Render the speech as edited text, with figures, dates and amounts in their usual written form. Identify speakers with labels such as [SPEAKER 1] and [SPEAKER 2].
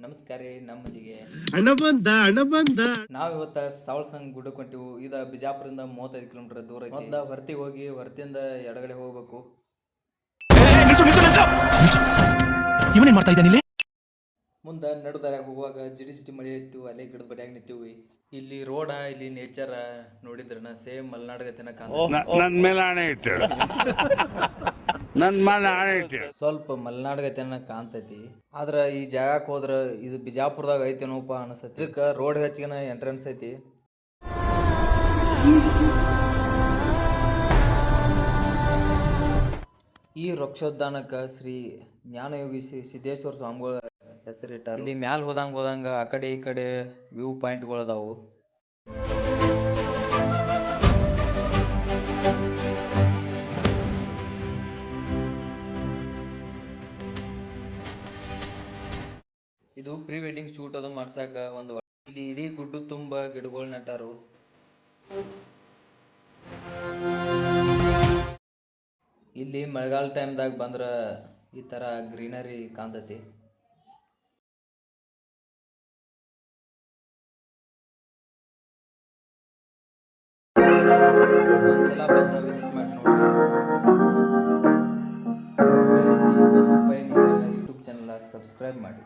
[SPEAKER 1] ನಮಸ್ಕಾರ ರೀ ನಮ್ಮದಿಗೆ
[SPEAKER 2] ಹಣ ಬಂದ
[SPEAKER 1] ನಾವು ಇವತ್ತು ಸಾವಳಸಂಗ್ ಗುಡ್ಡಕ್ಕೆ ಹೊಂಟಿವು. ಇದು ಬಿಜಾಪುರದಿಂದ 35 ಕಿಲೋಮೀಟರ್ ದೂರ ಐತಿ. ಮೊದಲ ಹೊರ್ತಿಗೆ ಹೋಗಿ ಹೊರ್ತಿಯಿಂದ ಎಡಗಡೆ ಹೋಗ್ಬೇಕು.
[SPEAKER 3] ಇವನೇನ್ ಮಾಡ್ತಾ ಇದ್ದಾನೆ ಇಲ್ಲಿ?
[SPEAKER 1] ಮುಂದೆ ನಡುದಾರ್ಯಾಗ ಹೋಗುವಾಗ ಜಿಟಿ ಜಿಟಿ ಮಳೆ ಇತ್ತು. ಅಲ್ಲೇ ಗಿಡದ ಬಡಿಯಾಗ ನಿಂತೀವಿ. ಇಲ್ಲಿ ರೋಡ ಇಲ್ಲಿ ನೇಚರ್ ನೋಡಿದ್ರನ ಸೇಮ್ ಮಲೆನಾಡಗತೆನ
[SPEAKER 2] ನನ್ ಮೇಲೆ ಹಣೆ ಇಟ್ಟು ನನ್ ಮೇಲೆ ಹಣೆ ಇಟ್ಟು
[SPEAKER 1] ಸ್ವಲ್ಪ ಮಲೆನಾಡಗತೆನ ಕಾಣ್ತೈತಿ. ಆದ್ರ ಈ ಜಾಗಕ್ಕೆ ಹೋದ್ರ ಇದು ಬಿಜಾಪುರದಾಗ ಐತೇನೋಪ ಅನಿಸ್ತೈತಿ. ಇದಕ್ಕೆ ರೋಡ್ ಹೆಚ್ಚಿನ ಎಂಟ್ರೆನ್ಸ್ ಐತಿ. ಈ ವೃಕ್ಷೋದ್ಯಾನಕ್ಕೆ ಶ್ರೀ ಜ್ಞಾನಯೋಗಿ ಸಿದ್ದೇಶ್ವರ ಸ್ವಾಮಿಗಳ ಹೆಸರಿಟ್ಟಾರ. ಇಲ್ಲಿ ಮ್ಯಾಲ ಹೋದಂಗ ಆ ಕಡೆ ಈ ಕಡೆ ವ್ಯೂ ಪಾಯಿಂಟ್ಗಳು ಅದಾವು. ಇದು ಪ್ರೀ ವೆಡ್ಡಿಂಗ್ ಶೂಟ್ ಅದು ಮಾಡ್ಸಾಕ ಒಂದು ಇಲ್ಲಿ ಇಡೀ ಗುಡ್ಡು ತುಂಬ ಗಿಡಗಳು ನೆಟ್ಟಾರು. ಇಲ್ಲಿ ಮಳೆಗಾಲ ಟೈಮ್ದಾಗ ಬಂದ್ರ ಈ ತರ ಗ್ರೀನರಿ ಕಾಣ್ತೈತಿ. ಒಂದ್ಸಲ ಬಂದ ವಿಸಿಟ್ ಮಾಡಿ ನೋಡ್ರಿ. ಇದೇ ರೀತಿ ಬಸವ ಪಯಣಿಗ ಯೂಟ್ಯೂಬ್ ಚಾನಲ್ ಸಬ್ಸ್ಕ್ರೈಬ್ ಮಾಡಿ.